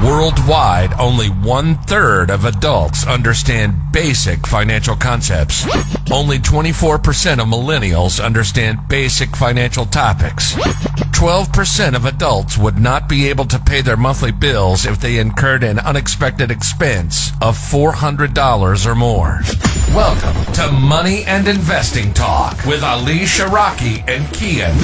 Worldwide, only 1/3 of adults understand basic financial concepts. Only 24% of millennials understand basic financial topics. 12% of adults would not be able to pay their monthly bills if they incurred an unexpected expense of $400 or more. Welcome to Money and Investing Talk with Ali Shahraki and Kian.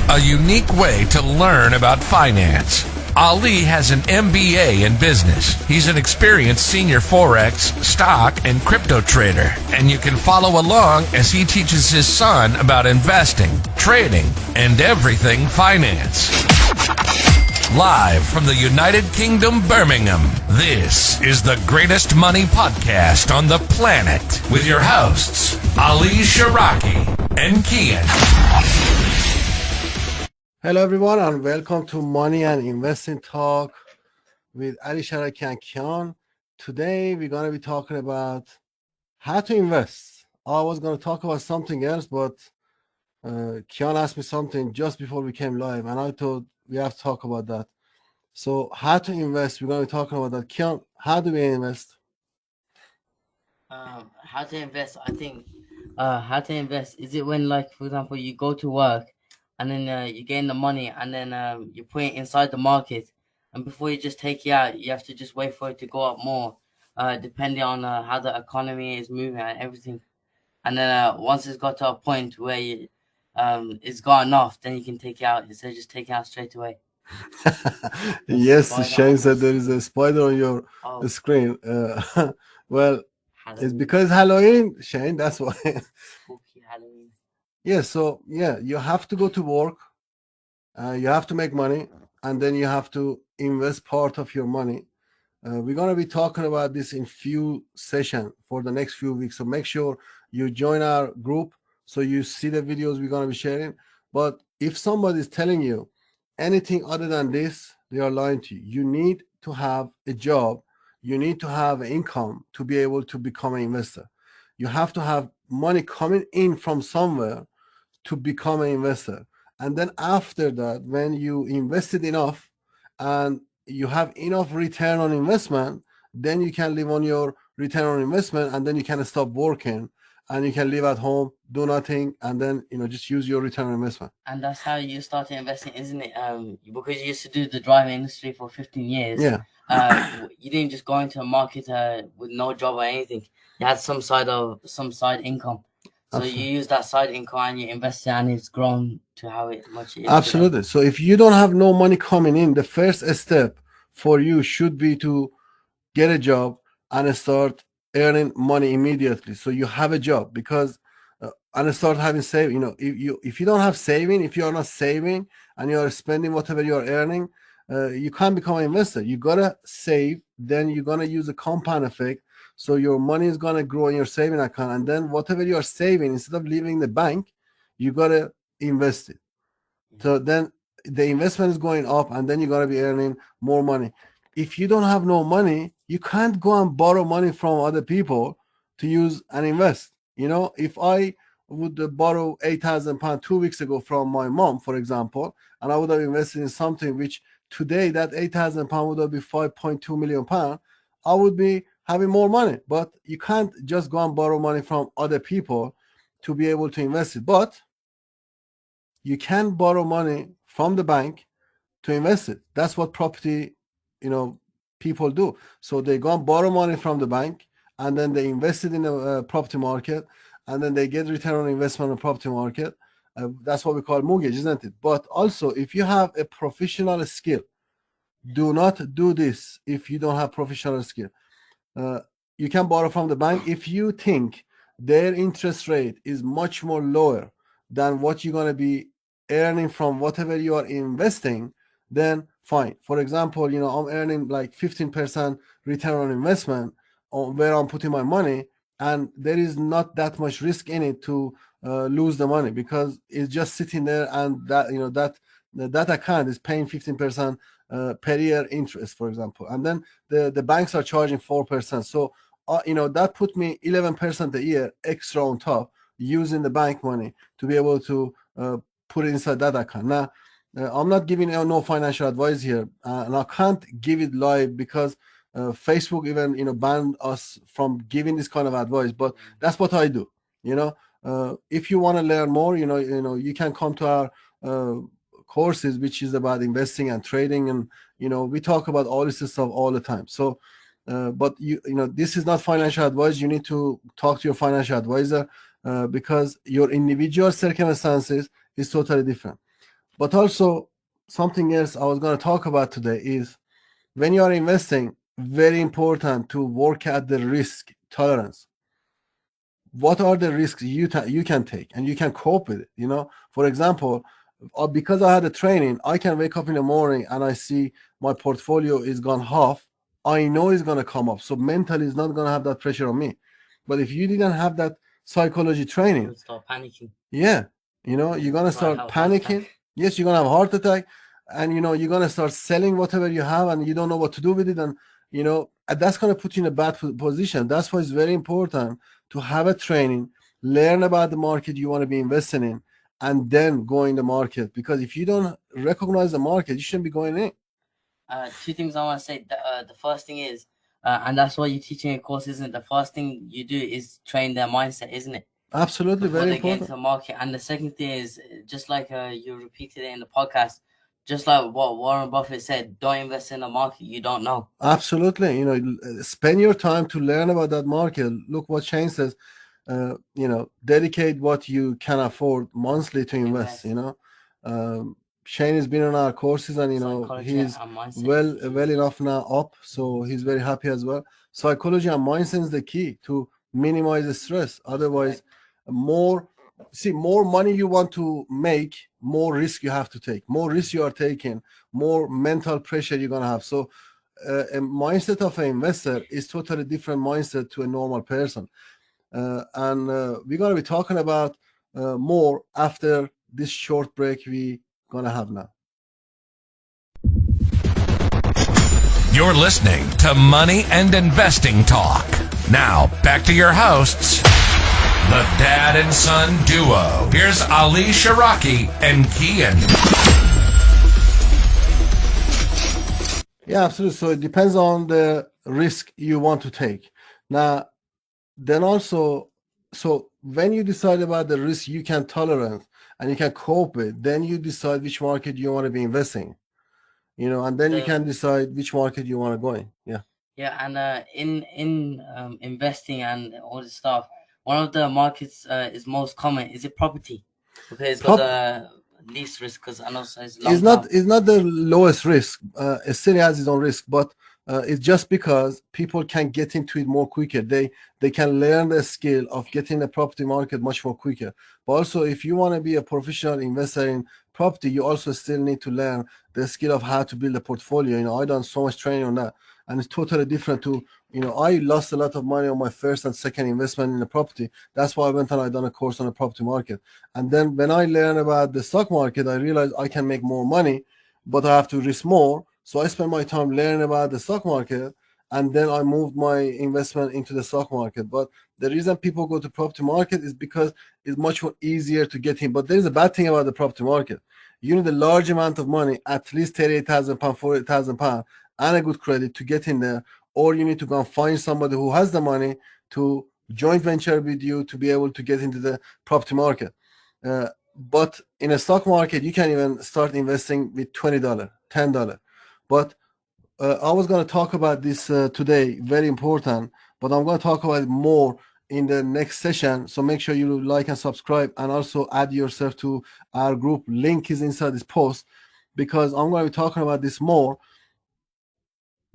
A unique way to learn about finance. Ali has an MBA in business. He's an experienced senior forex, stock, and crypto trader. And you can follow along as he teaches his son about investing, trading, and everything finance. Live from the United Kingdom, Birmingham, this is the greatest money podcast on the planet with your hosts, Ali Shahraki and Kian. Hello everyone and welcome to Money and Investing Talk with Ali Shahraki and Kian. Today we're going to be talking about how to invest. I was going to talk about something else, but Kian asked me something just before we came live and I thought we have to talk about that. So how to invest, we're going to be talking about that. Kian, how do we invest? How to invest, I think how to invest, is it when, like, for example, you go to work and then you gain the money and then you put it inside the market, and before you just take it out, you have to just wait for it to go up more, depending on how the economy is moving and everything. And then once it's got to a point where it's got enough, then you can take it out instead of just taking it out straight away. Yes, Shane said there is a spider on your screen. Well, Halloween. it's because Halloween, Shane, that's why. Spooky Halloween. Yeah, you have to go to work, you have to make money, and then you have to invest part of your money. We're going to be talking about this in few sessions for the next few weeks, so make sure you join our group so you see the videos we're going to be sharing. But if somebody is telling you anything other than this, they are lying to you. You need to have a job, you need to have income to be able to become an investor. You have to have money coming in from somewhere to become an investor. And then after that, when you invested enough and you have enough return on investment, then you can live on your return on investment, and then you can stop working and you can live at home, do nothing, and then just use your return on investment. And that's how you started investing, isn't it? Because you used to do the driving industry for 15 years. Yeah. You didn't just go into a market with no job or anything. You had some side income. So Absolutely. you use that side income and you invest it, and it's grown to how much it is. Absolutely. Today. So if you don't have no money coming in, the first step for you should be to get a job and start earning money immediately. So you have a job, because and start having saving. If you don't have saving, if you are not saving and you are spending whatever you are earning, you can't become an investor. You gotta save, then you're gonna use the compound effect. So your money is gonna grow in your saving account, and then whatever you are saving, instead of leaving the bank, you gotta invest it. So then the investment is going up, and then you're gonna be earning more money. If you don't have no money, you can't go and borrow money from other people to use and invest. If I would borrow £8,000 2 weeks ago from my mom, for example, and I would have invested in something which today that £8,000 would have been £5.2 million, I would be having more money. But you can't just go and borrow money from other people to be able to invest it. But you can borrow money from the bank to invest it. That's what property, people do. So they go and borrow money from the bank, and then they invest it in the property market, and then they get return on investment on the property market. That's what we call mortgage, isn't it? But also, if you have a professional skill, do not do this if you don't have professional skill. You can borrow from the bank if you think their interest rate is much more lower than what you're going to be earning from whatever you are investing, then fine. For example, I'm earning like 15% return on investment on where I'm putting my money, and there is not that much risk in it to lose the money, because it's just sitting there, and that account is paying 15% per year interest, for example, and then the banks are charging 4%. So that put me 11% a year extra on top, using the bank money to be able to put it inside that account. Now, I'm not giving no financial advice here, and I can't give it live because Facebook even banned us from giving this kind of advice. But that's what I do. If you want to learn more, you can come to our courses, which is about investing and trading, and we talk about all this stuff all the time. So, but this is not financial advice. You need to talk to your financial advisor because your individual circumstances is totally different. But also, something else I was going to talk about today is when you are investing, very important to work at the risk tolerance. What are the risks you can take and you can cope with it? For example, because I had a training, I can wake up in the morning and I see my portfolio is gone half. I know it's going to come up. So mentally, it's not going to have that pressure on me. But if you didn't have that psychology training, You start panicking. yeah, you're going to start panicking. Yes, you're going to have a heart attack, and you're going to start selling whatever you have, and you don't know what to do with it, and that's going to put you in a bad position. That's why it's very important to have a training, learn about the market you want to be investing in, and then go in the market. Because if you don't recognize the market, you shouldn't be going in. Two things I want to say. The first thing is, and that's why you're teaching a course, isn't it? The first thing you do is train their mindset, isn't it? Absolutely, Before very they get important. into the market. And the second thing is, just like you repeated it in the podcast, just like what Warren Buffett said, don't invest in a market you don't know. Absolutely. Spend your time to learn about that market. Look what Shane says. Dedicate what you can afford monthly to invest. Shane has been on our courses, and he's well enough now up, so he's very happy as well. Psychology and mindset is the key to minimize the stress. Otherwise, more money you want to make, more risk you have to take. More risk you are taking, more mental pressure you're gonna have. So a mindset of an investor is totally different mindset to a normal person. And we're going to be talking about more after this short break we going to have now. You're listening to Money and Investing Talk. Now, back to your hosts, the dad and son duo. Here's Ali Shahraki and Kian. Yeah, absolutely. So it depends on the risk you want to take. Now, then also, so when you decide about the risk you can tolerate and you can cope with, then you decide which market you want to be investing, and then you can decide which market you want to go in. Yeah, and in investing and all this stuff, one of the markets is most common. Is it property? Because it's got the least risk. Because I know it's long it's not the lowest risk. It still has its own risk, but it's just because people can get into it more quicker. They can learn the skill of getting the property market much more quicker. But also, if you want to be a professional investor in property, you also still need to learn the skill of how to build a portfolio. I done so much training on that, and it's totally different to I lost a lot of money on my first and second investment in the property. That's why I went and I done a course on the property market. And then when I learned about the stock market, I realized I can make more money, but I have to risk more. So I spent my time learning about the stock market, and then I moved my investment into the stock market. But the reason people go to property market is because it's much more easier to get in. But there's a bad thing about the property market. You need a large amount of money, at least £38,000, £40,000, and a good credit to get in there. Or you need to go and find somebody who has the money to joint venture with you to be able to get into the property market. But in a stock market, you can even start investing with $20, $10. But I was going to talk about this today, very important, but I'm going to talk about it more in the next session. So make sure you like and subscribe, and also add yourself to our group. Link is inside this post, because I'm going to be talking about this more.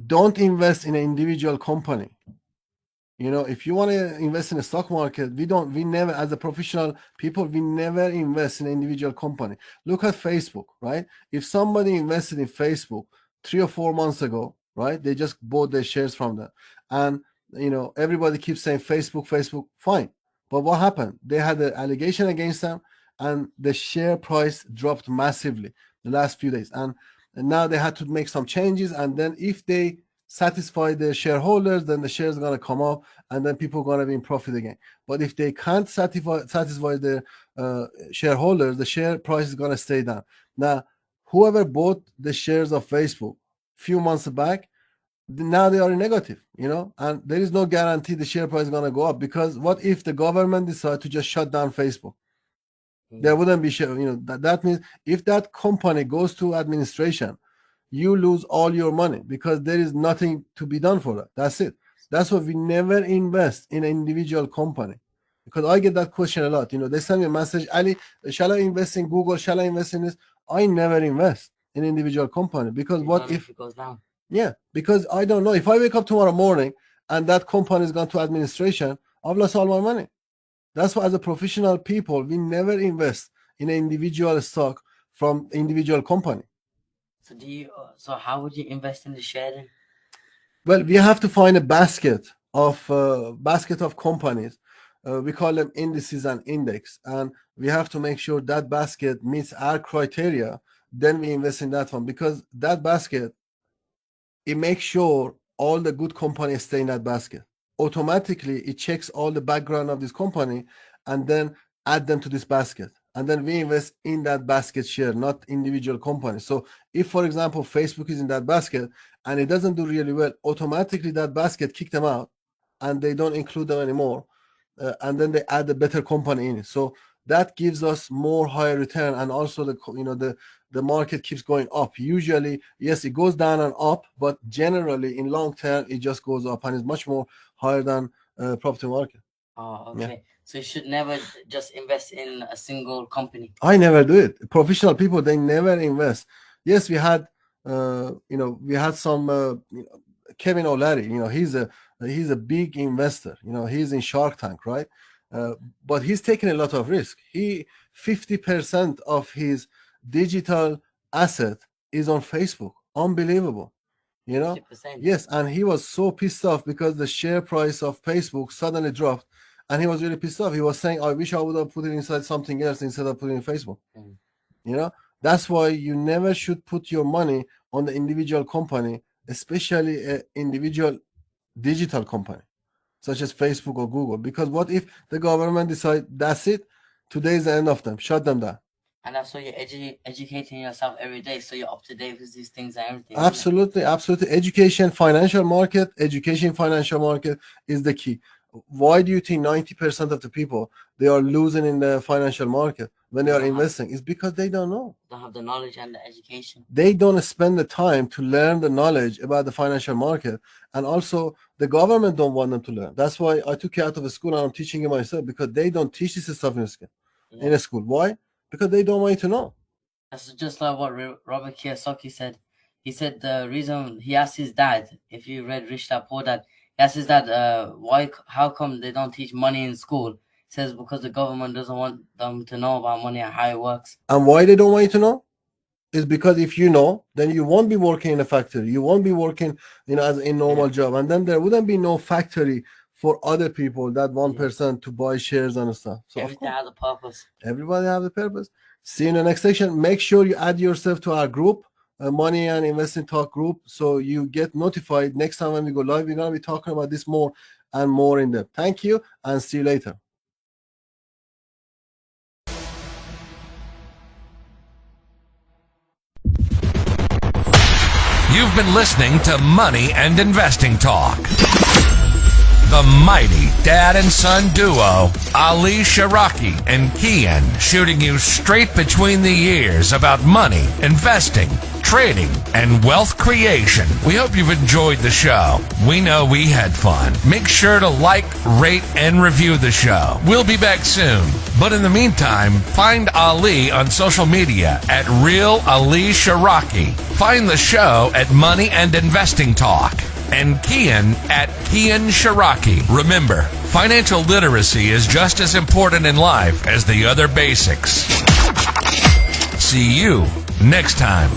Don't invest in an individual company. If you want to invest in a stock market, we never, as a professional people, we never invest in an individual company. Look at Facebook, right? If somebody invested in Facebook 3 or 4 months ago, right, they just bought their shares from them, and everybody keeps saying Facebook, fine. But what happened? They had an allegation against them, and the share price dropped massively the last few days, and now they had to make some changes, and then if they satisfy their shareholders, then the shares are going to come up, and then people are going to be in profit again. But if they can't satisfy their shareholders, the share price is going to stay down. Now, whoever bought the shares of Facebook few months back, now they are in negative, and there is no guarantee the share price is going to go up, because what if the government decide to just shut down Facebook? There wouldn't be share, that means if that company goes to administration, you lose all your money, because there is nothing to be done for that. That's it. That's why we never invest in an individual company, because I get that question a lot. They send me a message, Ali, shall I invest in Google? Shall I invest in this? I never invest in individual company, because what if it goes down? Yeah, because I don't know. If I wake up tomorrow morning and that company is gone to administration, I've lost all my money. That's why, as a professional people, we never invest in an individual stock from individual company. So So how would you invest in the share then? Well, we have to find a basket of companies. We call them indices and index, and we have to make sure that basket meets our criteria. Then we invest in that one, because that basket, it makes sure all the good companies stay in that basket. Automatically, it checks all the background of this company and then add them to this basket. And then we invest in that basket share, not individual companies. So if, for example, Facebook is in that basket and it doesn't do really well, automatically that basket kick them out and they don't include them anymore. And then they add a better company in it. So that gives us more higher return, and also the market keeps going up. Usually, yes, it goes down and up, but generally in long term it just goes up and is much more higher than property market. Oh, okay. Yeah. So you should never just invest in a single company. I never do it. Professional people, they never invest. Yes, we had some Kevin O'Leary. He's a big investor. He's in Shark Tank, right? But he's taking a lot of risk. 50% of his digital asset is on Facebook. Unbelievable. 50%. Yes, and he was so pissed off because the share price of Facebook suddenly dropped, and he was really pissed off. He was saying, I wish I would have put it inside something else instead of putting it in Facebook. That's why you never should put your money on the individual company, especially an individual digital company such as Facebook or Google, because what if the government decide that's it, today's the end of them, shut them down? And that's why you're educating yourself every day, so you're up to date with these things and everything. Absolutely. Education, financial market is the key. Why do you think 90% of the people, they are losing in the financial market when they are investing? It's because they don't know. They don't have the knowledge and the education. They don't spend the time to learn the knowledge about the financial market, and also the government don't want them to learn. That's why I took it out of the school and I'm teaching it myself, because they don't teach this stuff in a school. Why? Because they don't want you to know. That's just like what Robert Kiyosaki said. He said the reason, he asked his dad, if you read Rich Dad Poor Dad, he asked his dad, how come they don't teach money in school? He says because the government doesn't want them to know about money and how it works. And why they don't want you to know? Is because if you know, then you won't be working in a factory. You won't be working, as a normal job. And then there wouldn't be no factory for other people, that 1% to buy shares and stuff. So everything has a purpose. Everybody has a purpose. See you in the next section. Make sure you add yourself to our group, Money and Investing Talk group, so you get notified next time when we go live. We're going to be talking about this more and more in depth. Thank you, and see you later. You've been listening to Money and Investing Talk. The mighty dad and son duo, Ali Shahraki and Kian, shooting you straight between the ears about money, investing, trading, and wealth creation. We hope you've enjoyed the show. We know we had fun. Make sure to like, rate, and review the show. We'll be back soon. But in the meantime, find Ali on social media at Real Ali Shahraki. Find the show at Money and Investing Talk. And Kian at Kian Shahraki. Remember, financial literacy is just as important in life as the other basics. See you next time.